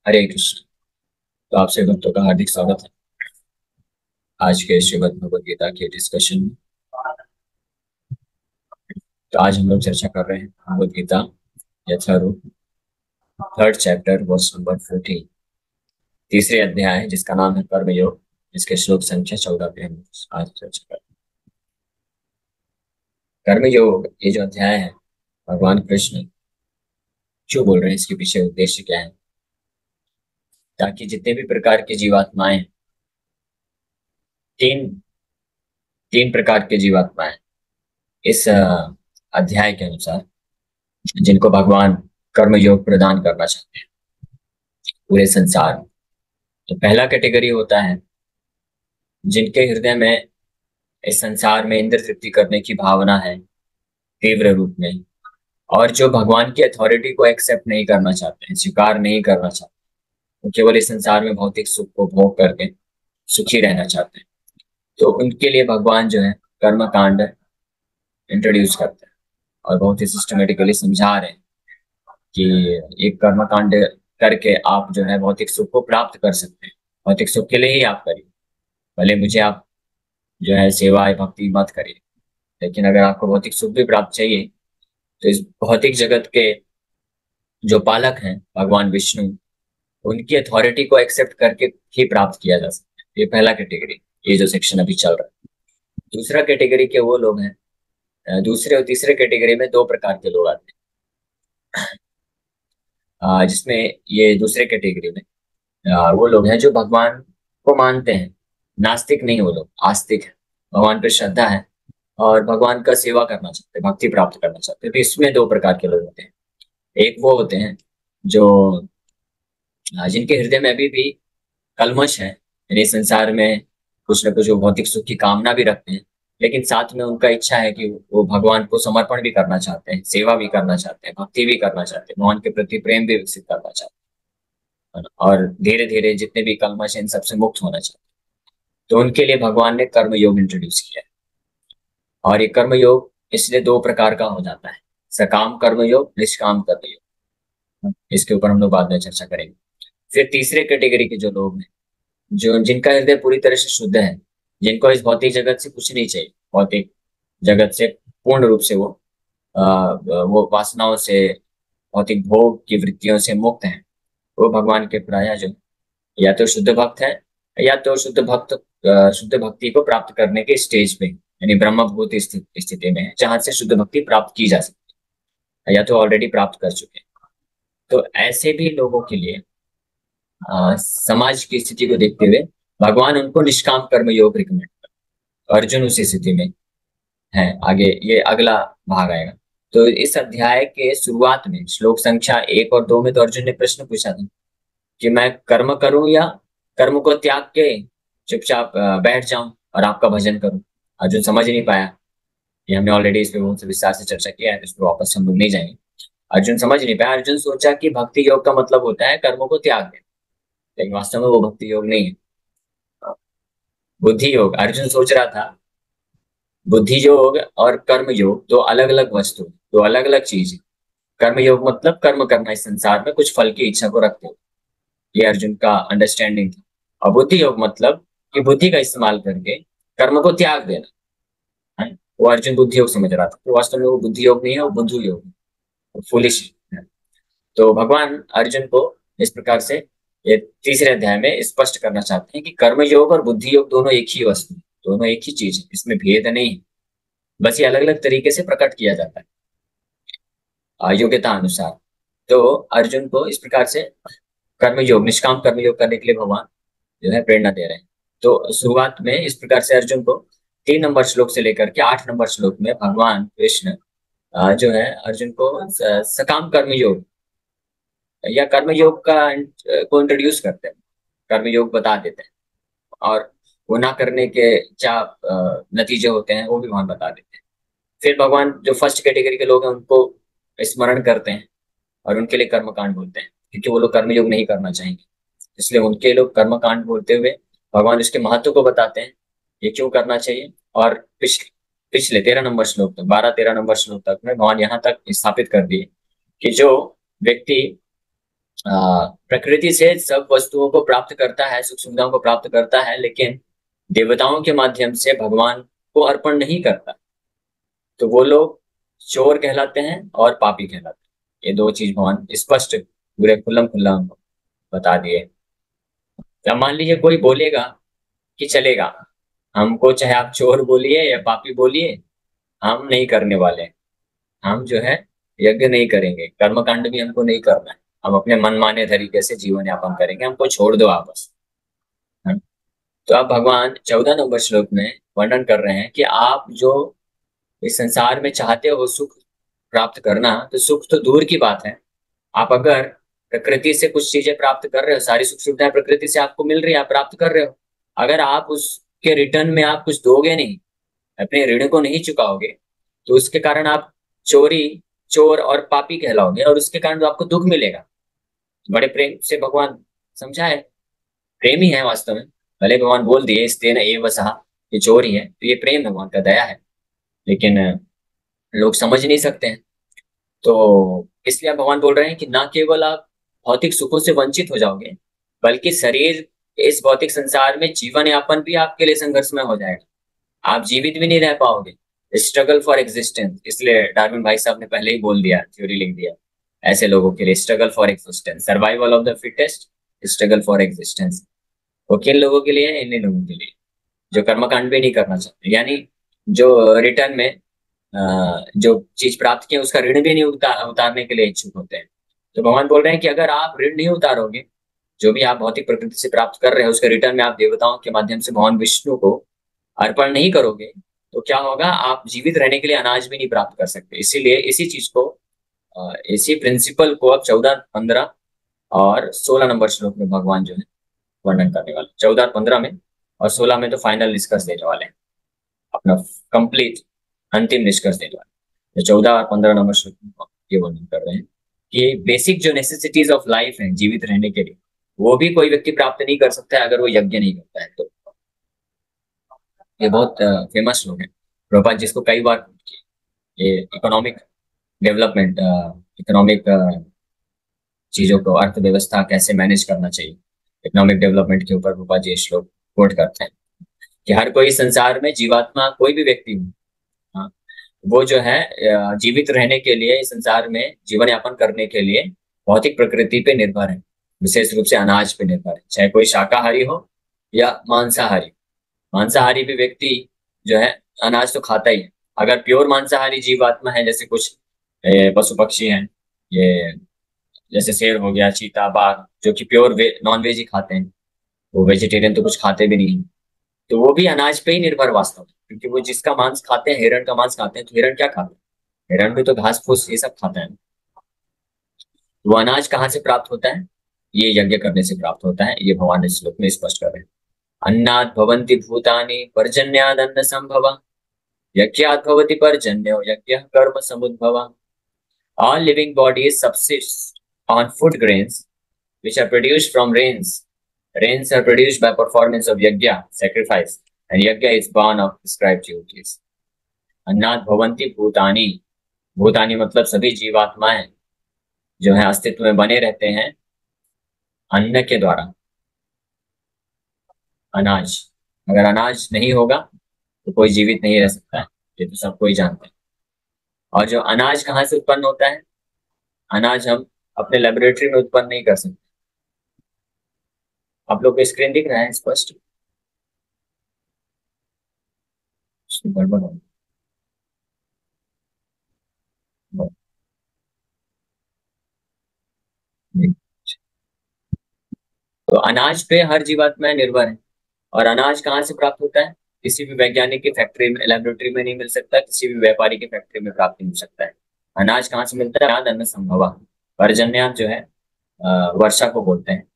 हरे कृष्ण। तो आपसे भक्तों का हार्दिक स्वागत है आज के श्रीमद् भगवद गीता के डिस्कशन में। तो आज हम लोग चर्चा कर रहे हैं Bhagavad Gita Yatharup, third chapter, verse number 14, तीसरे अध्याय, जिसका नाम है कर्मयोग, जिसके श्लोक संख्या 14 पे हम आज चर्चा कर रहे हैं। कर्मयोग ये जो अध्याय है, भगवान कृष्ण क्यों बोल रहे हैं, इसके पीछे उद्देश्य क्या है, ताकि जितने भी प्रकार के जीवात्माएं, तीन तीन प्रकार के जीवात्माएं इस अध्याय के अनुसार, जिनको भगवान कर्मयोग प्रदान करना चाहते हैं पूरे संसार में। तो पहला कैटेगरी होता है जिनके हृदय में इस संसार में इंद्र तृप्ति करने की भावना है तीव्र रूप में, और जो भगवान की अथॉरिटी को एक्सेप्ट नहीं करना चाहते हैं, स्वीकार नहीं करना चाहते, वो केवल इस संसार में भौतिक सुख को भोग करके सुखी रहना चाहते हैं। तो उनके लिए भगवान जो है कर्म कांड इंट्रोड्यूस करते हैं और बहुत ही सिस्टमेटिकली समझा रहे हैं कि ये कर्म कांड करके आप जो है भौतिक सुख को प्राप्त कर सकते हैं। भौतिक सुख के लिए ही आप करिए, भले मुझे आप जो है सेवा या भक्ति मत करिए, लेकिन अगर आपको भौतिक सुख भी प्राप्त चाहिए तो इस भौतिक जगत के जो पालक हैं भगवान विष्णु, उनकी अथॉरिटी को एक्सेप्ट करके ही प्राप्त किया जा सकता है। ये पहला कैटेगरी, ये जो सेक्शन अभी चल रहा है। दूसरा कैटेगरी के वो लोग हैं, दूसरे और तीसरे कैटेगरी में दो प्रकार के लोग आते हैं। जिसमें ये दूसरे कैटेगरी में वो लोग हैं जो भगवान को मानते हैं, नास्तिक नहीं, वो लोग आस्तिक है, भगवान पर श्रद्धा है और भगवान का सेवा करना चाहते हैं, भक्ति प्राप्त करना चाहते हैं। तो इसमें दो प्रकार के लोग होते हैं। एक वो होते हैं जो जिनके हृदय में अभी भी कल्मश है, यानी संसार में कुछ न कुछ वो भौतिक सुख की कामना भी रखते हैं, लेकिन साथ में उनका इच्छा है कि वो भगवान को समर्पण भी करना चाहते हैं, सेवा भी करना चाहते हैं, भक्ति भी करना चाहते हैं, भगवान के प्रति प्रेम भी विकसित करना चाहते हैं, और धीरे धीरे जितने भी कल्मश हैं इन सबसे मुक्त होना चाहते हैं। तो उनके लिए भगवान ने कर्म योग इंट्रोड्यूस किया है। और ये कर्म योग इसलिए दो प्रकार का हो जाता है, सकाम कर्म योग, निष्काम कर्म योग। इसके ऊपर हम लोग बाद में चर्चा करेंगे। फिर तीसरे कैटेगरी के जो लोग हैं, जो जिनका हृदय पूरी तरह से शुद्ध है, जिनको इस भौतिक जगत से कुछ नहीं चाहिए, भौतिक जगत से पूर्ण रूप से वो वासनाओं से, भौतिक भोग की वृत्तियों से मुक्त हैं, वो भगवान के प्राय जो या तो शुद्ध भक्त है, या तो शुद्ध भक्ति को प्राप्त करने के स्टेज पे, यानी ब्रह्मभूत स्थिति में है, जहां से शुद्ध भक्ति प्राप्त की जा सकती है, या तो ऑलरेडी प्राप्त कर चुके हैं। तो ऐसे भी लोगों के लिए समाज की स्थिति को देखते हुए भगवान उनको निष्काम कर्म योग रिकमेंड कर। अर्जुन उसी स्थिति में है। आगे ये अगला भाग आएगा। तो इस अध्याय के शुरुआत में श्लोक संख्या 1 और 2 में तो अर्जुन ने प्रश्न पूछा था कि मैं कर्म करूं या कर्म को त्याग के चुपचाप बैठ जाऊं और आपका भजन करूं। अर्जुन समझ नहीं पाया। ये हमने ऑलरेडी इस पे बहुत विस्तार से चर्चा किया है, तो इस पर वापस हम लोग नहीं जाएंगे। अर्जुन समझ नहीं पाया। अर्जुन सोचा कि भक्ति योग का मतलब होता है कर्मों को त्याग देना, लेकिन वास्तव में वो भक्ति योग नहीं है, बुद्धि योग। अर्जुन सोच रहा था बुद्धि योग और कर्म योग दो अलग अलग वस्तु, दो अलग अलग चीज है। कर्म योग मतलब कर्म करना इस संसार में कुछ फल की इच्छा को रखते हो, ये अर्जुन का अंडरस्टैंडिंग था। और बुद्धि योग मतलब कि बुद्धि का इस्तेमाल करके कर्म को त्याग देना है। वो अर्जुन बुद्धि योग समझ रहा था, तो वास्तव में वो बुद्धि योग नहीं है, वो बुद्धू योग है, फुलिश है। तो भगवान अर्जुन को इस प्रकार से ये तीसरे अध्याय में स्पष्ट करना चाहते हैं कि कर्म योग और बुद्धि योग दोनों एक ही वस्तु, दोनों एक ही चीज है, इसमें भेद नहीं है, बस ये अलग अलग तरीके से प्रकट किया जाता है योग्यता अनुसार। तो अर्जुन को इस प्रकार से कर्म योग, निष्काम कर्म योग करने के लिए भगवान जो है प्रेरणा दे रहे हैं। तो शुरुआत में इस प्रकार से अर्जुन को 3 नंबर श्लोक से लेकर के 8 नंबर श्लोक में भगवान कृष्ण जो है अर्जुन को सकाम कर्म योग या कर्म योग को इंट्रोड्यूस करते हैं, कर्म योग बता देते हैं, और वो ना करने के क्या नतीजे होते हैं वो भी भगवान बता देते हैं। फिर भगवान जो फर्स्ट कैटेगरी के लोग हैं उनको स्मरण करते हैं और उनके लिए कर्मकांड बोलते हैं, क्योंकि वो लोग कर्मयोग नहीं करना चाहेंगे, इसलिए उनके लोग कर्मकांड बोलते हुए भगवान इसके महत्व को बताते हैं, ये क्यों करना चाहिए। और पिछले 13 नंबर श्लोक तक, 12 13 नंबर श्लोक तक में भगवान यहाँ तक स्थापित कर दिए कि जो व्यक्ति प्रकृति से सब वस्तुओं को प्राप्त करता है, सुख सुविधाओं को प्राप्त करता है, लेकिन देवताओं के माध्यम से भगवान को अर्पण नहीं करता। तो वो लोग चोर कहलाते हैं और पापी कहलाते हैं। ये दो चीज भगवान स्पष्ट पूरे खुल्लम खुल्ला बता दिए। अब मान लीजिए कोई बोलेगा कि चलेगा, हमको चाहे आप चोर बोलिए या पापी बोलिए, हम नहीं करने वाले। हम जो है यज्ञ नहीं करेंगे, कर्मकांड भी हमको नहीं करना है, हम अपने मनमाने तरीके से जीवन यापन करेंगे, हमको छोड़ दो आपस। है? तो अब भगवान 14 नंबर श्लोक में वर्णन कर रहे हैं कि आप जो इस संसार में चाहते हो सुख प्राप्त करना, तो सुख तो दूर की बात है। आप अगर प्रकृति से कुछ चीजें प्राप्त कर रहे हो, सारी सुख सुविधाएं प्रकृति से आपको मिल रही है, आप प्राप्त कर रहे हो, अगर आप उसके रिटर्न में आप कुछ दोगे नहीं, अपने ऋण को नहीं चुकाओगे, तो उसके कारण आप चोरी चोर और पापी कहलाओगे, और उसके कारण तो आपको दुख मिलेगा। बड़े प्रेम से भगवान समझाए, प्रेम ही है वास्तव में। भले भगवान बोल दिए इस तेन एव सहा, ये चोर ही है, तो ये प्रेम भगवान का, दया है, लेकिन लोग समझ नहीं सकते हैं। तो इसलिए आप भगवान बोल रहे हैं कि ना केवल आप भौतिक सुखों से वंचित हो जाओगे, बल्कि शरीर इस भौतिक संसार में जीवन यापन भी आपके लिए संघर्षमय हो जाएगा। आप जीवित भी नहीं रह पाओगे। स्ट्रगल फॉर एग्जिस्टेंस, इसलिए डार्विन भाई साहब ने पहले ही बोल दिया, थ्योरी लिख दिया, ऐसे लोगों के लिए struggle for existence, survival of the fittest, struggle for existence. वो किन लोगों के लिए है? इन लोगों के लिए जो कर्मकांड भी नहीं करना चाहते, यानी जो रिटर्न में जो चीज प्राप्त की है उसका ऋण भी नहीं उतारने के लिए इच्छुक होते हैं। तो भगवान बोल रहे हैं कि अगर आप ऋण नहीं उतारोगे, जो भी आप भौतिक प्रकृति से प्राप्त कर रहे हो उसके रिटर्न में आप देवताओं के माध्यम से भगवान विष्णु को अर्पण नहीं करोगे, तो क्या होगा? आप जीवित रहने के लिए अनाज भी नहीं प्राप्त कर सकते। इसीलिए इसी चीज को, इसी प्रिंसिपल को अब 14, 15 और 16 नंबर श्लोक में भगवान जो है वर्णन करने वाले, 14, 15 में और 16 में तो फाइनल निष्कर्ष देने वाले हैं, अपना कंप्लीट अंतिम निष्कर्ष देने वाले। तो 14 और 15 नंबर श्लोक में ये वर्णन कर रहे हैं कि बेसिक जो नेसेसिटीज ऑफ लाइफ है जीवित रहने के लिए, वो भी कोई व्यक्ति प्राप्त नहीं कर सकता है अगर वो यज्ञ नहीं करता है। तो ये बहुत फेमस लोग हैं, प्रभुपाद जिसको कई बार quote किए। ये इकोनॉमिक डेवलपमेंट, इकोनॉमिक चीजों को, अर्थव्यवस्था कैसे मैनेज करना चाहिए, इकोनॉमिक डेवलपमेंट के ऊपर प्रभुपाद जी ये श्लोक कोट करते हैं कि हर कोई संसार में जीवात्मा, कोई भी व्यक्ति हो, हाँ, वो जो है जीवित रहने के लिए, इस संसार में जीवन यापन करने के लिए भौतिक प्रकृति पे निर्भर है, विशेष रूप से अनाज पे निर्भर है, चाहे कोई शाकाहारी हो या मांसाहारी। मांसाहारी भी व्यक्ति जो है अनाज तो खाता ही है। अगर प्योर मांसाहारी जीवात्मा है, जैसे कुछ पशु पक्षी हैं, ये जैसे शेर हो गया, चीता, बाघ, जो कि प्योर नॉन वेज ही खाते हैं, वो वेजिटेरियन तो कुछ खाते भी नहीं, तो वो भी अनाज पे ही निर्भर वास्तव में, क्योंकि वो जिसका मांस खाते हैं, हिरण का मांस खाते हैं, तो हिरण क्या खाते हैं? हिरण भी तो घास फूस ये सब खाता है। वो अनाज कहाँ से प्राप्त होता है? ये यज्ञ करने से प्राप्त होता है, ये भगवान इस श्लोक में स्पष्ट कर रहे हैं। अन्नात् भवन्ति भूतानि पर्जन्याद् अन्न संभव, यज्ञात् भवति पर्जन्यो यज्ञः कर्म समुद्भव। All living bodies subsist on food grains which are produced from rains. Rains are produced by performance of yajna, sacrifice, and yajna is born of prescribed duties. अन्नात् भवन्ति भूतानि, भूतानि मतलब सभी जीवात्माएं जो है अस्तित्व में बने रहते हैं अन्न के द्वारा। अनाज, अगर अनाज नहीं होगा तो कोई जीवित नहीं रह सकता है, ये तो सबको ही जानते हैं। और जो अनाज कहाँ से उत्पन्न होता है? अनाज हम अपने लेबोरेटरी में उत्पन्न नहीं कर सकते। आप लोग को स्क्रीन दिख रहा है स्पष्ट? गड़बड़ हो गई। तो अनाज पे हर जीवात्मा निर्भर है। और अनाज कहाँ से प्राप्त होता है? किसी भी वैज्ञानिक की फैक्ट्री में, लेबोरेटरी में नहीं मिल सकता, किसी भी व्यापारी की फैक्ट्री में प्राप्त नहीं हो सकता है। अनाज कहाँ से मिलता है? अन्न संभवा। पर्जन्यात जो है वर्षा को बोलते हैं।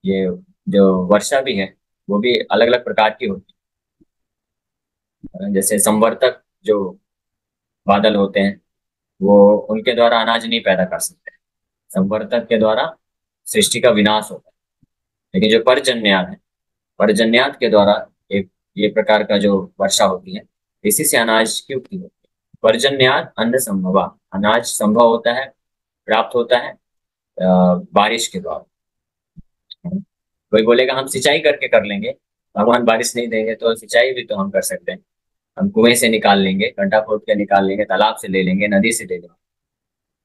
ये जो वर्षा भी है वो भी अलग अलग प्रकार की होती है। जैसे संवर्तक जो बादल होते हैं, वो उनके द्वारा अनाज नहीं पैदा कर सकते। संवर्तक के द्वारा सृष्टि का विनाश होता है। लेकिन जो पर्जन्यात है, पर्जन्यात के द्वारा एक ये प्रकार का जो वर्षा होती है, इसी से अनाज की उपज होती है। पर्जन्यात अन्न संभवा, अनाज संभव होता है, प्राप्त होता है बारिश के द्वारा। कोई बोलेगा हम सिंचाई करके कर लेंगे, भगवान बारिश नहीं देंगे तो सिंचाई भी तो हम कर सकते हैं। हम कुएं से निकाल लेंगे, गड्ढा खोद के निकाल लेंगे, तालाब से ले लेंगे, नदी से ले लेंगे।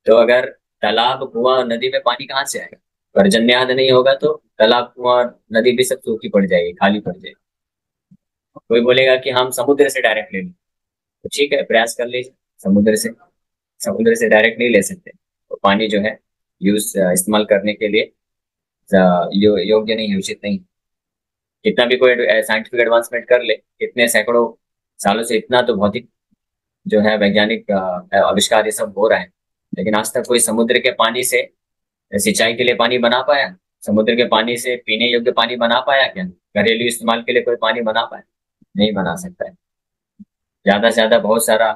तो अगर तालाब कुआं नदी में पानी कहाँ से आएगा? पर्जन्यवाद नहीं होगा तो तालाब कुआं नदी भी सब सूखी पड़ जाएगी, खाली पड़ जाएगी। कोई बोलेगा कि हम समुद्र से डायरेक्ट ले लें, तो ठीक है, प्रयास कर लीजिए। समुद्र से समुद्र से डायरेक्ट नहीं ले सकते, तो पानी जो है इस्तेमाल करने के लिए योग्य नहीं है, उचित नहीं। कितना भी कोई साइंटिफिक एडवांसमेंट कर ले, कितने सैकड़ों सालों से इतना तो भौतिक जो है वैज्ञानिक आविष्कार ये सब हो रहा है, लेकिन आज तक कोई समुद्र के पानी से सिंचाई के लिए पानी बना पाया? समुद्र के पानी से पीने योग्य पानी बना पाया क्या? घरेलू इस्तेमाल के लिए कोई पानी बना पाया? नहीं बना सकता है। ज्यादा से ज्यादा बहुत सारा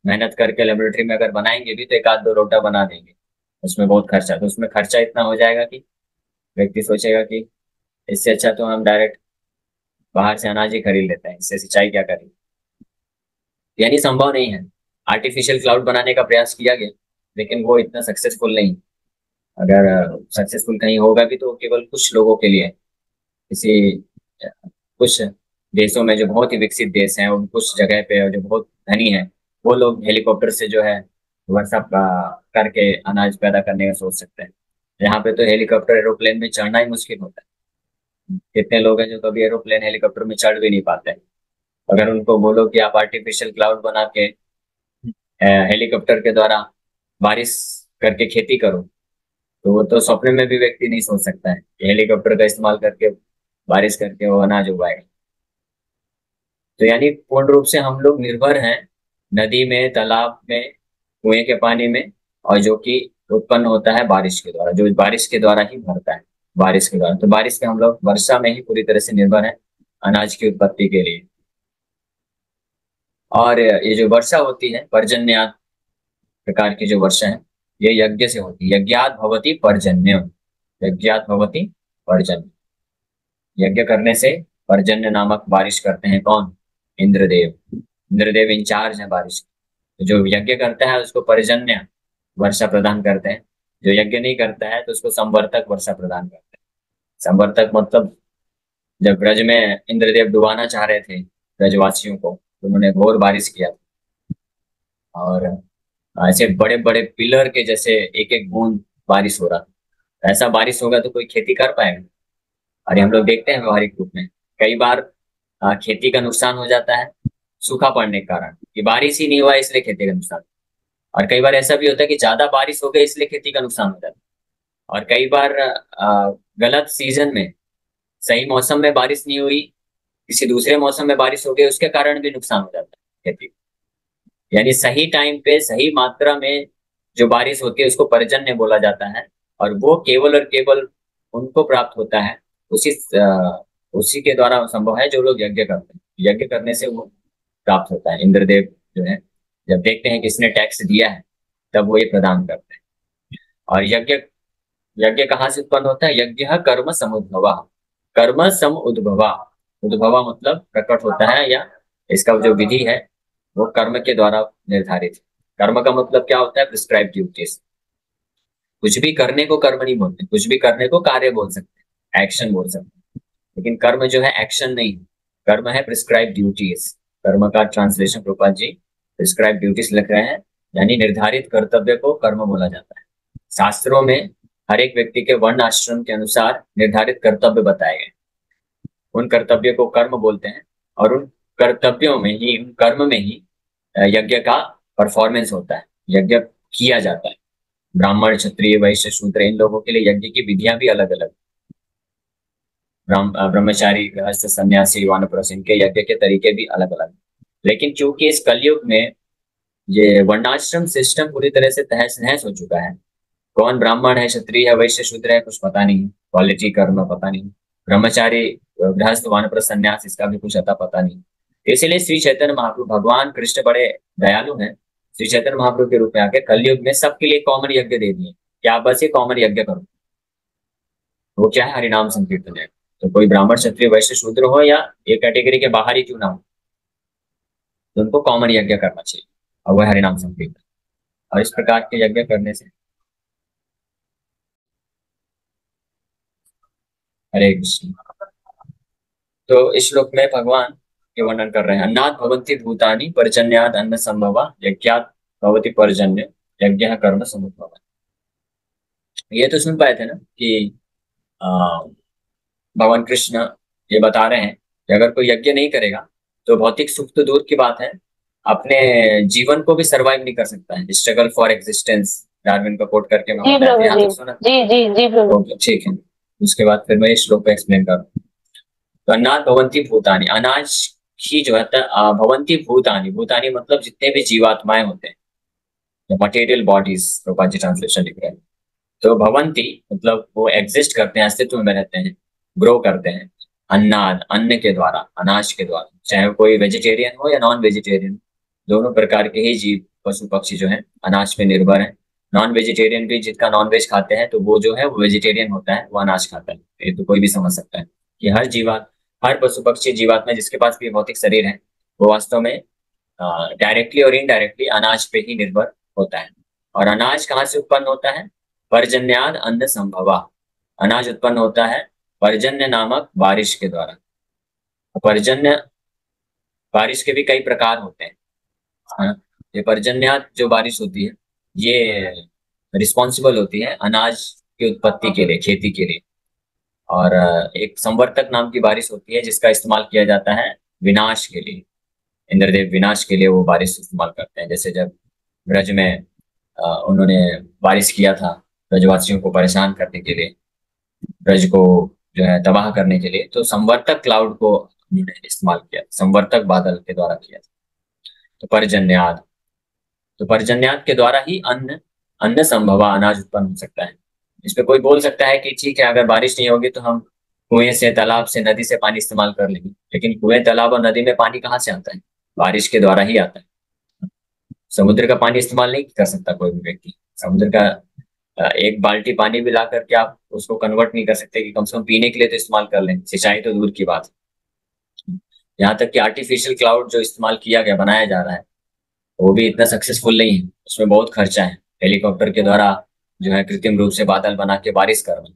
मेहनत करके लेबोरेटरी में अगर बनाएंगे भी तो एक आध दो लोटा बना देंगे, उसमें बहुत खर्चा, तो उसमें खर्चा इतना हो जाएगा कि व्यक्ति सोचेगा कि इससे अच्छा तो हम डायरेक्ट बाहर से अनाज ही खरीद लेते हैं, इससे सिंचाई क्या करें। यानी संभव नहीं है। आर्टिफिशियल क्लाउड बनाने का प्रयास किया गया, लेकिन वो इतना सक्सेसफुल नहीं। अगर सक्सेसफुल कहीं होगा भी तो केवल कुछ लोगों के लिए, किसी कुछ देशों में जो बहुत ही विकसित देश हैं, उन कुछ जगह पे जो बहुत धनी है, वो लोग हेलीकॉप्टर से जो है वर्षा करके अनाज पैदा करने का सोच सकते हैं। यहाँ पे तो हेलीकॉप्टर एरोप्लेन में चढ़ना ही मुश्किल होता है। कितने लोग हैं जो कभी एरोप्लेन हेलीकॉप्टर में चढ़ भी नहीं पाते हैं। अगर उनको बोलो कि आप आर्टिफिशियल क्लाउड बना के हेलीकॉप्टर के द्वारा बारिश करके खेती करो, तो वो तो सपने में भी व्यक्ति नहीं सोच सकता है कि हेलीकॉप्टर का इस्तेमाल करके बारिश करके वो अनाज उगाएगा। तो यानी पूर्ण रूप से हम लोग निर्भर हैं नदी में, तालाब में, कुएं के पानी में, और जो कि उत्पन्न होता है बारिश के द्वारा, जो बारिश के द्वारा ही भरता है। बारिश के द्वारा, तो बारिश पे हम लोग वर्षा में ही पूरी तरह से निर्भर हैं अनाज की उत्पत्ति के लिए। और ये जो वर्षा होती है, पर्जन्य प्रकार की जो वर्षा है, ये यज्ञ से होती है। यज्ञात भवति पर्जन्य, यज्ञात भवति पर्जन्य। यज्ञ करने से पर्जन्य नामक बारिश करते हैं कौन? इंद्रदेव। इंद्रदेव इंचार्ज है बारिश के। तो जो यज्ञ करता है उसको पर्जन्य वर्षा प्रदान करते हैं। जो यज्ञ नहीं करता है तो उसको संवर्तक वर्षा प्रदान करते हैं। संवर्तक मतलब जब ब्रज में इंद्रदेव डुबाना चाह रहे थे ब्रजवासियों को, तो उन्होंने घोर बारिश किया था। और ऐसे बड़े बड़े पिलर के जैसे एक एक बूंद बारिश हो रहा था। ऐसा बारिश होगा तो कोई खेती कर पाएगा? और ये हम लोग देखते हैं व्यवहारिक रूप में कई बार खेती का नुकसान हो जाता है सूखा पड़ने के कारण, कि बारिश ही नहीं हुआ इसलिए खेती का नुकसान। और कई बार ऐसा भी होता है कि ज्यादा बारिश हो गई इसलिए खेती का नुकसान हो जाता है। और कई बार गलत सीजन में, सही मौसम में बारिश नहीं हुई, किसी दूसरे मौसम में बारिश हो गई, उसके कारण भी नुकसान हो जाता है खेती। यानी सही टाइम पे सही मात्रा में जो बारिश होती है उसको पर्जन्य बोला जाता है। और वो केवल और केवल उनको प्राप्त होता है, उसी उसी के द्वारा संभव है जो लोग यज्ञ करते हैं। यज्ञ करने से वो प्राप्त होता है। इंद्रदेव जो है जब देखते हैं किसने टैक्स दिया है, तब वो ये प्रदान करते हैं। और यज्ञ यज्ञ कहाँ से उत्पन्न होता है? यज्ञ कर्म समुद्भवा। कर्म सम उद्भवा। उद्भवा मतलब प्रकट होता है, या इसका जो विधि है वो कर्म के द्वारा निर्धारित है। कर्म का मतलब क्या होता है? Prescribe duties. कुछ भी करने को कर्म नहीं बोलते, कुछ भी करने को कार्य बोल सकते हैं, एक्शन बोल सकते हैं। लेकिन कर्म जो है एक्शन नहीं है, कर्म है प्रिस्क्राइब ड्यूटीज। कर्म का translation Prabhupada ji prescribe duties लिख रहे हैं, यानी निर्धारित कर्तव्य को कर्म बोला जाता है। शास्त्रों में हर एक व्यक्ति के वर्ण आश्रम के अनुसार निर्धारित कर्तव्य बताए गए, उन कर्तव्य को कर्म बोलते हैं। और उन कर्तव्यों में ही, उन कर्म में ही यज्ञ का परफॉर्मेंस होता है, यज्ञ किया जाता है। ब्राह्मण, क्षत्रिय, वैश्य, शूद्र, इन लोगों के लिए यज्ञ की विधियां भी अलग अलग। ब्रह्मचारी, गृहस्थ, सन्यासी, वानप्रस्थ, इनके यज्ञ के तरीके भी अलग अलग। लेकिन क्योंकि इस कलयुग में ये वर्णाश्रम सिस्टम पूरी तरह से तहस नहस हो चुका है, कौन ब्राह्मण है, क्षत्रिय है, वैश्य, शूद्र है, कुछ पता नहीं। क्वालिटी कर्म पता नहीं। ब्रह्मचारी, गृहस्थ, वानप्रस्थ, सन्यास, इसका भी कुछ अता पता नहीं। इसीलिए श्री चैतन्य महाप्रभु, भगवान कृष्ण बड़े दयालु हैं। श्री चैतन्य महाप्रभु के रूप में आके कलयुग में सबके लिए कॉमन यज्ञ दे दिए कि आप बस ये कॉमन यज्ञ करो। वो क्या है? हरिनाम संकीर्तन है। तो कोई ब्राह्मण, क्षत्रिय, वैश्य, शूद्र हो या एक कैटेगरी के बाहर ही क्यों ना हो, तो उनको कॉमन यज्ञ करना चाहिए, और वह हरिनाम संकीर्तन। और इस प्रकार के यज्ञ करने से हरे कृष्ण। तो इस श्लोक में भगवान के वर्णन कर रहे हैं, अन्नात् भवन्ति भूतानि पर्जन्यात् अन्न संभवा यज्ञात् भवति पर्जन्य यज्ञ कर्म समुद्भव। ये तो सुन पाए थे ना कि आ, भगवान कृष्ण ये बता रहे हैं कि अगर कोई यज्ञ नहीं करेगा तो भौतिक सुख तो दूर की बात है, अपने जीवन को भी सरवाइव नहीं कर सकता है। स्ट्रगल फॉर एग्जिस्टेंस, डार्विन को कोट करके मैं जी बताया था, प्रभु यहाँ जी। तक सुना। जी जी जी प्रभु। ओके ठीक है। उसके बाद फिर मैं इस श्लोक को एक्सप्लेन कर। तो अन्नात् भवन्ति भूतानि, अनाज ही जो है भवन्ति भूतानि, भूतानि मतलब जितने भी जीवात्माएं होते हैं, मटेरियल बॉडीज, रूपा जी ट्रांसलेशन लिख रहे हैं। तो भवंती मतलब वो एग्जिस्ट करते हैं, अस्तित्व में रहते हैं, ग्रो करते हैं। अन्नाद, अन्न के द्वारा, अनाज के द्वारा, चाहे वो कोई वेजिटेरियन हो या नॉन वेजिटेरियन, दोनों प्रकार के ही जीव पशु पक्षी जो है अनाज पे निर्भर है। नॉन वेजिटेरियन भी जिसका नॉन वेज खाते हैं तो वो जो है वो वेजिटेरियन होता है, वो अनाज खाता है। ये तो कोई भी समझ सकता है कि हर जीवात, हर पशु पक्षी जीवात्मा जिसके पास भी भौतिक शरीर है वो वास्तव में डायरेक्टली और इनडायरेक्टली अनाज पे ही निर्भर होता है। और अनाज कहाँ से उत्पन्न होता है? पर्जन्याद अन्न संभवा, अनाज उत्पन्न होता है पर्जन्य नामक बारिश के द्वारा। पर्जन्य, बारिश के भी कई प्रकार होते हैं, है ना? ये पर्जन्यात जो बारिश होती है ये रिस्पॉन्सिबल होती है अनाज की उत्पत्ति के लिए, खेती के लिए। और एक संवर्तक नाम की बारिश होती है जिसका इस्तेमाल किया जाता है विनाश के लिए। इंद्रदेव विनाश के लिए वो बारिश इस्तेमाल करते हैं। जैसे जब ब्रज में उन्होंने बारिश किया था ब्रजवासियों को परेशान करने के लिए, ब्रज को जो है तबाह करने के लिए, तो संवर्तक क्लाउड को उन्होंने इस्तेमाल किया, संवर्तक बादल के द्वारा किया था। तो पर्जन्याद, तो पर्जन्याद के द्वारा ही अन्न, अन्न संभवा, अनाज उत्पन्न हो सकता है। इस पे कोई बोल सकता है कि ठीक है अगर बारिश नहीं होगी तो हम कुएं से, तालाब से, नदी से पानी इस्तेमाल कर लेंगे, लेकिन कुएं, तालाब और नदी में पानी कहाँ से आता है? बारिश के द्वारा ही आता है। समुद्र का पानी इस्तेमाल नहीं कर सकता कोई भी व्यक्ति। समुद्र का एक बाल्टी पानी भी ला करके आप उसको कन्वर्ट नहीं कर सकते कि कम से कम पीने के लिए तो इस्तेमाल कर लें, सिंचाई तो दूर की बात है। यहाँ तक कि आर्टिफिशियल क्लाउड जो इस्तेमाल किया गया, बनाया जा रहा है, वो भी इतना सक्सेसफुल नहीं है, उसमें बहुत खर्चा है। हेलीकॉप्टर के द्वारा जो है कृत्रिम रूप से बादल बना के बारिश करना,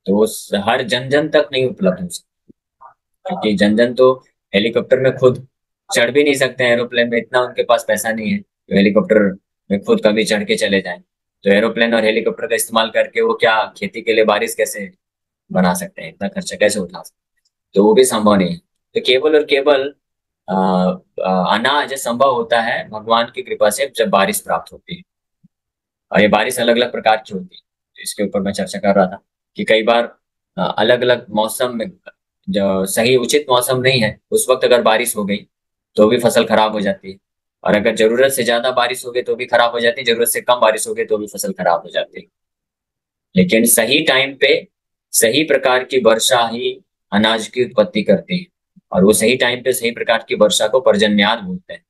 तो वो हर जन जन तक नहीं उपलब्ध हो सकता, क्योंकि जन जन तो हेलीकॉप्टर में खुद चढ़ भी नहीं सकते हैं, एरोप्लेन में इतना उनके पास पैसा नहीं है तो हेलीकॉप्टर में खुद कभी चढ़ के चले जाएं। तो एरोप्लेन और हेलीकॉप्टर का इस्तेमाल करके वो क्या खेती के लिए बारिश कैसे बना सकते हैं, इतना खर्चा कैसे उठा सकते हैं? तो वो भी संभव नहीं है। तो केवल और केवल अनाज संभव होता है भगवान की कृपा से जब बारिश प्राप्त होती है। और ये बारिश अलग अलग प्रकार की होती है, तो इसके ऊपर मैं चर्चा कर रहा था कि कई बार अलग अलग मौसम में, जो सही उचित मौसम नहीं है उस वक्त अगर बारिश हो गई तो भी फसल खराब हो जाती है। और अगर जरूरत से ज्यादा बारिश हो गई तो भी खराब हो जाती है, जरूरत से कम बारिश हो गई तो भी फसल खराब हो जाती है। लेकिन सही टाइम पे सही प्रकार की वर्षा ही अनाज की उत्पत्ति करती है। और वो सही टाइम पे सही प्रकार की वर्षा को पर्जन्याद बोलते हैं।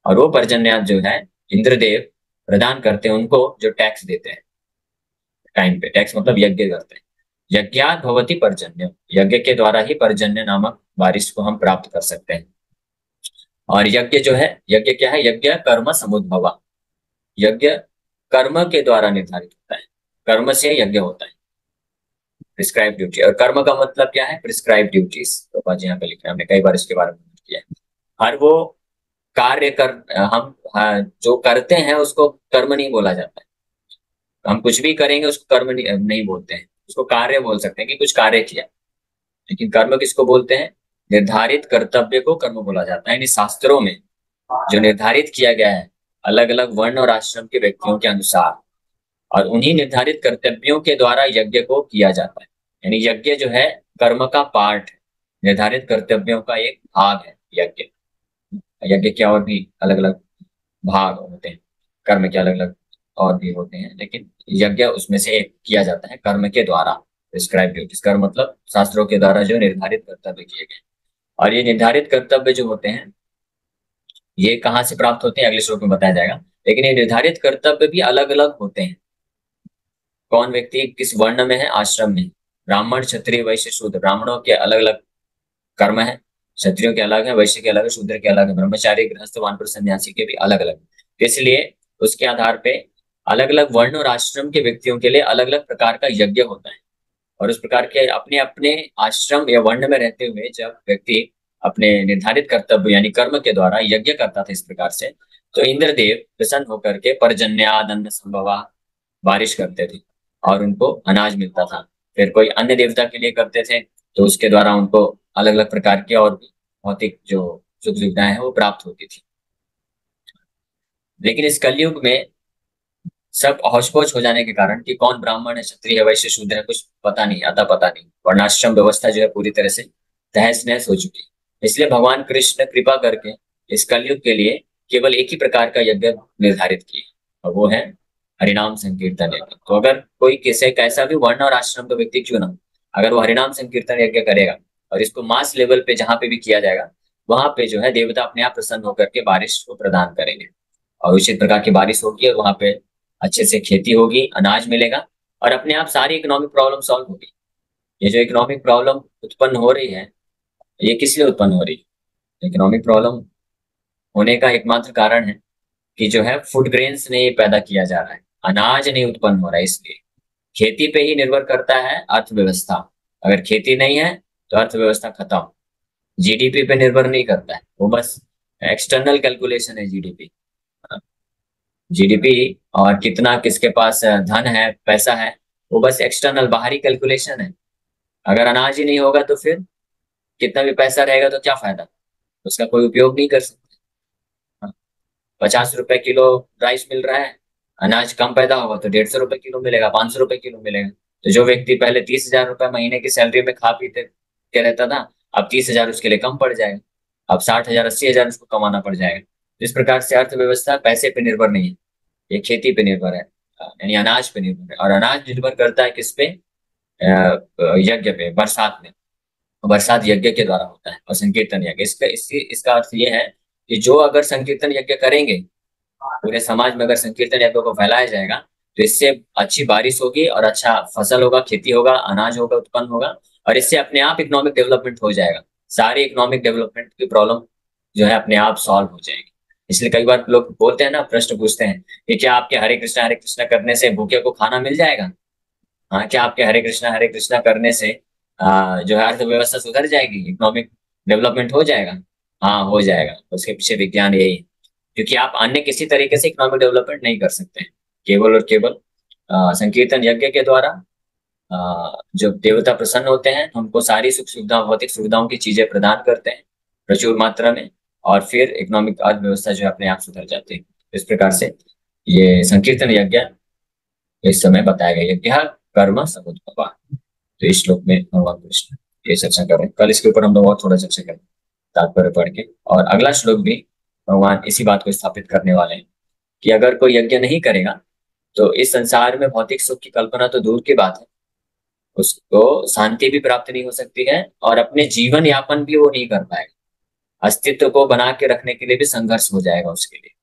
और वो पर्जन्याद जो है इंद्रदेव प्रदान करते हैं उनको, जो टैक्स देते हैं टाइम पे। टैक्स मतलब यज्ञ करते हैं। यज्ञात भवति पर्जन्य, यज्ञ के द्वारा ही पर्जन्य नामक बारिश को हम प्राप्त कर सकते हैं। और यज्ञ जो है, यज्ञ क्या है? यज्ञ कर्म समुद्भवा, यज्ञ कर्म के द्वारा निर्धारित होता है, कर्म से यज्ञ होता है। प्रिस्क्राइब ड्यूटी, और कर्म का मतलब क्या है? Prescribe duties. तो बाजी यहाँ पे लिखा है, हमने कई बार इसके बारे में बात किया है। हर वो कार्य कर, हम जो करते हैं उसको कर्म नहीं बोला जाता है। हम कुछ भी करेंगे उसको कर्म नहीं बोलते हैं, उसको कार्य बोल सकते हैं कि कुछ कार्य किया। लेकिन कर्म किसको बोलते हैं? निर्धारित कर्तव्य को कर्म बोला जाता है। यानी शास्त्रों में जो निर्धारित किया गया है अलग अलग वर्ण और आश्रम के व्यक्तियों के अनुसार, और उन्हीं निर्धारित कर्तव्यों के द्वारा यज्ञ को किया जाता है। यानी यज्ञ जो है कर्म का पार्ट है, निर्धारित कर्तव्यों का एक भाग है यज्ञ। यज्ञ के और भी अलग अलग भाग होते हैं, कर्म के अलग अलग और भी होते हैं, लेकिन यज्ञ उसमें से एक किया जाता है कर्म के द्वारा। प्रिस्क्राइब ड्यूटीज, कर्म मतलब शास्त्रों के द्वारा जो निर्धारित कर्तव्य किए गए। और ये निर्धारित कर्तव्य जो होते हैं ये कहाँ से प्राप्त होते हैं अगले श्लोक में बताया जाएगा। लेकिन ये निर्धारित कर्तव्य भी अलग अलग होते हैं। कौन व्यक्ति किस वर्ण में है, आश्रम में, ब्राह्मण, क्षत्रिय, वैश्य, शूद्र, ब्राह्मणों के अलग अलग कर्म है, क्षत्रियों के अलग है, वैश्य के अलग है, शूद्र के अलग है, ब्रह्मचारी, गृहस्थ, वानप्रस्थ, सन्यासी के भी अलग अलग। इसलिए उसके आधार पे अलग अलग वर्ण और आश्रम के व्यक्तियों के लिए अलग अलग प्रकार का यज्ञ होता है। और उस प्रकार के अपने अपने आश्रम या वर्ण में रहते हुए जब व्यक्ति अपने निर्धारित कर्तव्य यानी कर्म के द्वारा यज्ञ करता था इस प्रकार से, तो इंद्रदेव प्रसन्न होकर के पर्जन्यादन्न संभवा बारिश करते थे और उनको अनाज मिलता था। फिर कोई अन्य देवता के लिए करते थे तो उसके द्वारा उनको अलग अलग प्रकार के और भी भौतिक जो सुख सुविधाएं हैं वो प्राप्त होती थी। लेकिन इस कलयुग में सब हौच-पौच हो जाने के कारण कि कौन ब्राह्मण है, क्षत्रिय है, वैश्य, शूद्र है, कुछ पता नहीं, अता पता नहीं। वर्णाश्रम व्यवस्था जो है पूरी तरह से तहस-नहस हो चुकी है। इसलिए भगवान कृष्ण कृपा करके इस कलयुग के लिए केवल एक ही प्रकार का यज्ञ निर्धारित किए और वो है हरिनाम संकीर्तन यज्ञ। तो अगर कोई किसी कैसा भी वर्ण और आश्रम का व्यक्ति क्यों ना हो, अगर वो हरिनाम संकीर्तन यज्ञ करेगा और इसको मास लेवल पे जहां पे भी किया जाएगा, वहां पे जो है देवता अपने आप प्रसन्न होकर के बारिश को प्रदान करेंगे और उचित प्रकार की बारिश होगी और वहां पे अच्छे से खेती होगी, अनाज मिलेगा और अपने आप सारी इकोनॉमिक प्रॉब्लम सॉल्व होगी। ये जो इकोनॉमिक प्रॉब्लम उत्पन्न हो रही है, ये किस लिए उत्पन्न हो रही है? इकोनॉमिक प्रॉब्लम होने का एकमात्र कारण है कि जो है फूड ग्रेन्स नहीं पैदा किया जा रहा है, अनाज नहीं उत्पन्न हो रहा है। इसलिए खेती पे ही निर्भर करता है अर्थव्यवस्था। अगर खेती नहीं है तो अर्थव्यवस्था खत्म। जीडीपी पे निर्भर नहीं करता है, वो बस एक्सटर्नल कैलकुलेशन है जीडीपी। जीडीपी और कितना किसके पास धन है, पैसा है, वो बस एक्सटर्नल बाहरी कैलकुलेशन है। अगर अनाज ही नहीं होगा तो फिर कितना भी पैसा रहेगा तो क्या फायदा, उसका कोई उपयोग नहीं कर सकते। 50 रुपए किलो राइस मिल रहा है, अनाज कम पैदा होगा तो 150 रुपए किलो मिलेगा, 500 रुपए किलो मिलेगा। तो जो व्यक्ति पहले 30,000 रुपए महीने की सैलरी में खा पीते के रहता था, अब 30,000 उसके लिए कम पड़ जाएगा। अब 60,000 80,000 उसको कमाना पड़ जाएगा। इस प्रकार से अर्थव्यवस्था पैसे पे निर्भर नहीं है, ये खेती पे निर्भर है, यानी अनाज पे निर्भर है। और अनाज निर्भर करता है किस पे? यज्ञ पे, बरसात में। बरसात यज्ञ के द्वारा होता है और संकीर्तन यज्ञ, इसका अर्थ ये है कि जो अगर संकीर्तन यज्ञ करेंगे, पूरे समाज में अगर संकीर्तन यज्ञ को फैलाया जाएगा तो इससे अच्छी बारिश होगी और अच्छा फसल होगा, खेती होगा, अनाज होगा, उत्पन्न होगा और इससे अपने आप इकोनॉमिक डेवलपमेंट हो जाएगा। सारी इकोनॉमिक डेवलपमेंट की प्रॉब्लम जो है अपने आप सॉल्व हो जाएगी। इसलिए कई बार लोग बोलते हैं ना, प्रश्न पूछते हैं कि क्या आपके हरे कृष्णा करने से भूखे को खाना मिल जाएगा? हाँ, क्या आपके हरे कृष्णा करने से जो है अर्थव्यवस्था सुधर जाएगी, इकोनॉमिक डेवलपमेंट हो जाएगा? हाँ, हो जाएगा। उसके पीछे विज्ञान यही है, क्योंकि आप अन्य किसी तरीके से इकोनॉमिक डेवलपमेंट नहीं कर सकते हैं। केवल और केवल संकीर्तन यज्ञ के द्वारा जब देवता प्रसन्न होते हैं तो हमको सारी सुख सुविधा, भौतिक सुविधाओं की चीजें प्रदान करते हैं प्रचुर मात्रा में और फिर इकोनॉमिक अर्थव्यवस्था जो है अपने आप सुधर जाती है। इस प्रकार से ये संकीर्तन यज्ञ इस समय बताया गया, यज्ञ कर्म समुद्भवा। तो इस श्लोक में भगवान कृष्ण ये चर्चा कर रहे हैं। कल इसके ऊपर हम लोग और थोड़ा चर्चा करेंगे तात्पर्य पढ़ के, और अगला श्लोक भी भगवान इसी बात को स्थापित करने वाले हैं कि अगर कोई यज्ञ नहीं करेगा तो इस संसार में भौतिक सुख की कल्पना तो दूर की बात है, उसको शांति भी प्राप्त नहीं हो सकती है और अपने जीवन यापन भी वो नहीं कर पाएगा। अस्तित्व को बना के रखने के लिए भी संघर्ष हो जाएगा उसके लिए।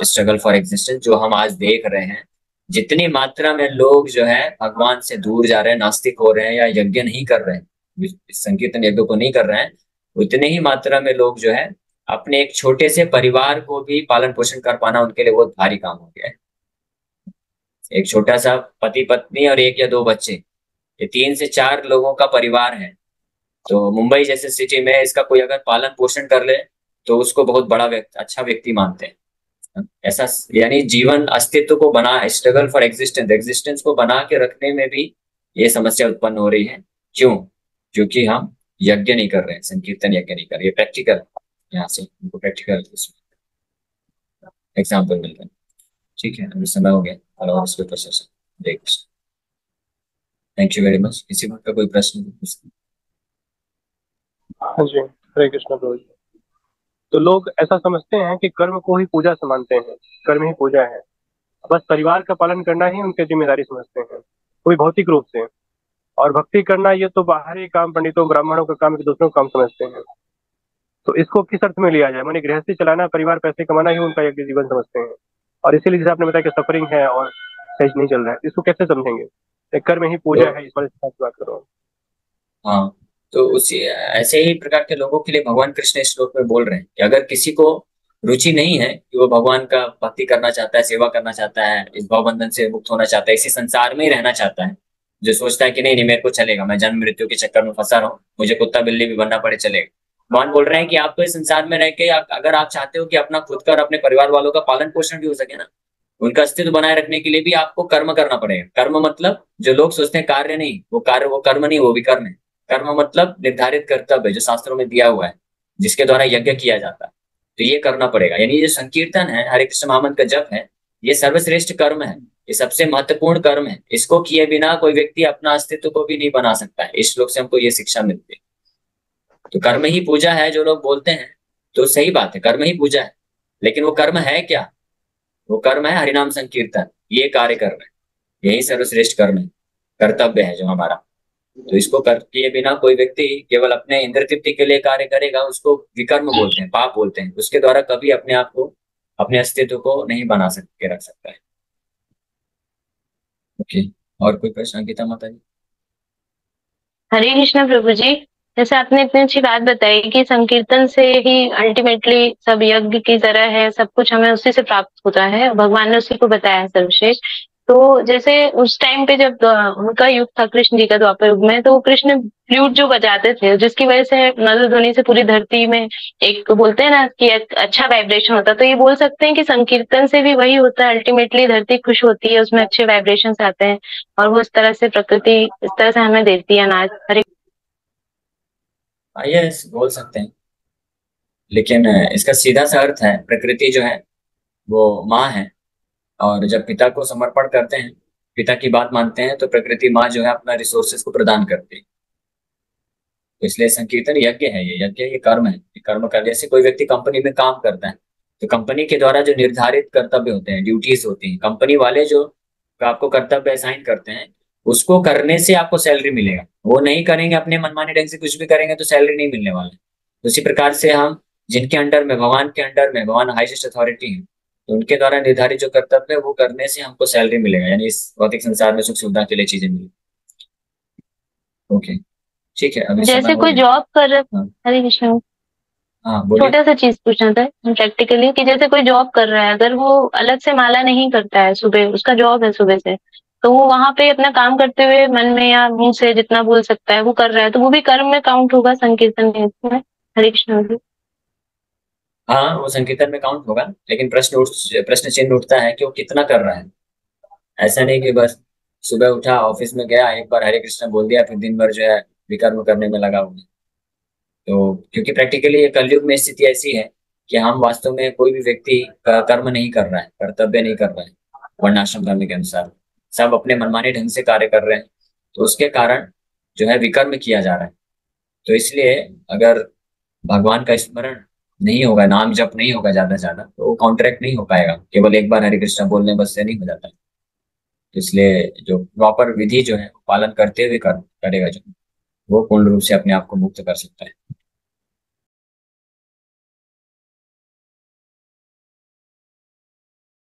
स्ट्रगल फॉर एग्जिस्टेंस जो हम आज देख रहे हैं, जितनी मात्रा में लोग जो है भगवान से दूर जा रहे हैं, नास्तिक हो रहे हैं या यज्ञ नहीं कर रहे हैं, इस संकीर्तन यज्ञ को नहीं कर रहे हैं, उतने ही मात्रा में लोग जो है अपने एक छोटे से परिवार को भी पालन पोषण कर पाना उनके लिए बहुत भारी काम हो गया है। एक छोटा सा पति पत्नी और एक या दो बच्चे, ये 3 से 4 लोगों का परिवार है। तो मुंबई जैसे सिटी में इसका कोई अगर पालन पोषण कर ले तो उसको बहुत बड़ा व्यक्ति, अच्छा व्यक्ति मानते हैं। ऐसा यानी जीवन अस्तित्व को बना, स्ट्रगल फॉर एग्जिस्टेंस, एग्जिस्टेंस को बना के रखने में भी ये समस्या उत्पन्न हो रही है। क्यों? क्योंकि हम यज्ञ नहीं कर रहे हैं, संकीर्तन यज्ञ नहीं कर रहे। ये प्रैक्टिकल, यहाँ से उनको प्रैक्टिकल एग्जाम्पल मिल रहे हैं। ठीक है, अभी समय हो गया और इसके ऊपर सेशन देख। Thank you very much. किसी बात का कोई प्रश्न है? हाँ जी, हरे कृष्णा प्रभु जी। तो लोग ऐसा समझते हैं कि कर्म को ही पूजा से मानते हैं, कर्म ही पूजा है, बस परिवार का पालन करना ही उनकी जिम्मेदारी समझते हैं, वो भी भौतिक रूप से। और भक्ति करना ये तो बाहरी काम, पंडितों ब्राह्मणों का काम, दूसरों का काम समझते हैं। तो इसको किस अर्थ में लिया जाए? माने गृहस्थी चलाना, परिवार पैसे कमाना ही उनका एक जीवन समझते हैं। और इसीलिए जैसे आपने बताया कि सफरिंग है और सही नहीं चल रहा है, इसको कैसे समझेंगे? एक कर्म ही पूजा तो है, इस पर बात करो। हाँ, तो उसी ऐसे ही प्रकार के लोगों के लिए भगवान कृष्ण इस श्लोक में बोल रहे हैं कि अगर किसी को रुचि नहीं है कि वो भगवान का भक्ति करना चाहता है, सेवा करना चाहता है, इस भवबंधन से मुक्त होना चाहता है, इसी संसार में ही रहना चाहता है, जो सोचता है कि नहीं नहीं मेरे को चलेगा, मैं जन्म मृत्यु के चक्कर में फंसा रहा हूँ, मुझे कुत्ता बिल्ली भी बनना पड़े चलेगा। भगवान बोल रहे हैं कि आपको इस संसार में रह के अगर आप चाहते हो कि अपना खुद का और अपने परिवार वालों का पालन पोषण भी हो सके ना, उनका अस्तित्व बनाए रखने के लिए भी आपको कर्म करना पड़ेगा। कर्म मतलब जो लोग सोचते हैं कार्य नहीं, वो कार्य वो कर्म नहीं, वो विकर्म है। कर्म मतलब निर्धारित कर्तव्य जो शास्त्रों में दिया हुआ है, जिसके द्वारा यज्ञ किया जाता है, तो ये करना पड़ेगा। यानी ये जो संकीर्तन है, हरे कृष्ण महामंत्र का जप है, ये सर्वश्रेष्ठ कर्म है, ये सबसे महत्वपूर्ण कर्म है। इसको किए बिना कोई व्यक्ति अपना अस्तित्व को भी नहीं बना सकता है। इस श्लोक से हमको ये शिक्षा मिलती है। तो कर्म ही पूजा है जो लोग बोलते हैं, तो सही बात है, कर्म ही पूजा है। लेकिन वो कर्म है क्या? वो कर्म है हरिनाम संकीर्तन, ये कार्य कर्म है, यही सर्वश्रेष्ठ कर्म है, कर्तव्य है जो हमारा। तो इसको कर किए बिना कोई व्यक्ति केवल अपने इंद्र तृप्ति के लिए कार्य करेगा, उसको विकर्म बोलते हैं, पाप बोलते हैं। उसके द्वारा कभी अपने आप को, अपने अस्तित्व को नहीं बना सके रख सकता है। ओके, और कोई प्रश्न अंकिता माता जी? हरे कृष्णा प्रभु जी। जैसे आपने इतनी अच्छी बात बताई कि संकीर्तन से ही अल्टीमेटली सब यज्ञ की तरह है, सब कुछ हमें उसी से प्राप्त होता है, भगवान ने उसी को बताया है सर्वश्रेष्ठ। तो जैसे उस टाइम पे जब उनका युग था कृष्ण जी का द्वापर युग में, तो वो कृष्ण फ्लूट जो बजाते थे, जिसकी वजह से मधुर ध्वनि से पूरी धरती में एक बोलते हैं ना कि एक अच्छा वाइब्रेशन होता है। तो ये बोल सकते हैं कि संकीर्तन से भी वही होता है, अल्टीमेटली धरती खुश होती है, उसमें अच्छे वाइब्रेशन आते हैं और वो इस तरह से प्रकृति इस तरह से हमें देती है अनाज। हरे यस, बोल सकते हैं। लेकिन इसका सीधा सा अर्थ है, प्रकृति जो है वो माँ है, और जब पिता को समर्पण करते हैं, पिता की बात मानते हैं, तो प्रकृति माँ जो है अपना रिसोर्सेज को प्रदान करती है। तो इसलिए संकीर्तन यज्ञ है, ये यज्ञ, ये कर्म है। ये कर्म कर, जैसे कोई व्यक्ति कंपनी में काम करता है, तो कंपनी के द्वारा जो निर्धारित कर्तव्य होते हैं, ड्यूटीज होती हैं, कंपनी वाले जो आपको कर्तव्य असाइन करते हैं, उसको करने से आपको सैलरी मिलेगा। वो नहीं करेंगे, अपने मनमाने ढंग से कुछ भी करेंगे, तो सैलरी नहीं मिलने वाला है। तो उसी प्रकार से हम जिनके अंडर में, भगवान के अंडर में, भगवान हाईएस्ट अथॉरिटी है, तो उनके द्वारा निर्धारित जो कर्तव्य है वो करने से हमको सैलरी मिलेगा, यानी इस भौतिक संसार में सुख सुविधा के लिए चीजें मिलेगी। ओके, ठीक है, अभी समय जैसे हो कोई गया। जॉब कर रहा। हाँ, हरे कृष्ण। हाँ बोलिए। छोटा सा चीज पूछना था प्रैक्टिकली कि जैसे कोई जॉब कर रहा है, अगर वो अलग से माला नहीं करता है, सुबह उसका जॉब है सुबह से, तो वो वहां पे अपना काम करते हुए मन में या मुंह से जितना बोल सकता है वो कर रहा है, तो वो भी कर्म में काउंट होगा संकीर्तन में? हरे कृष्ण जी। हाँ, वो संकीर्तन में काउंट होगा, लेकिन प्रश्न चिन्ह उठता है कि वो कितना कर रहा है। ऐसा नहीं कि बस सुबह उठा, ऑफिस में गया, एक बार हरे कृष्ण बोल दिया, फिर दिन भर जो है विकर्म करने में लगा हुआ है। तो क्योंकि प्रैक्टिकली ये कलयुग में स्थिति ऐसी है कि हम वास्तव में, कोई भी व्यक्ति कर्म नहीं कर रहा है, कर्तव्य नहीं कर रहा है वर्णाश्रम धर्म के अनुसार। सब अपने मनमाने ढंग से कार्य कर रहे हैं, तो उसके कारण जो है विकर्म किया जा रहा है। तो इसलिए अगर भगवान का स्मरण नहीं होगा, नाम जप नहीं होगा ज्यादा से ज्यादा, तो वो कॉन्ट्रैक्ट नहीं हो पाएगा। केवल एक बार हरे कृष्ण बोलने बस से नहीं हो जाता है। तो इसलिए जो प्रॉपर विधि जो है वो पालन करते हुए करेगा, जो वो पूर्ण रूप से अपने आप को मुक्त कर सकता है।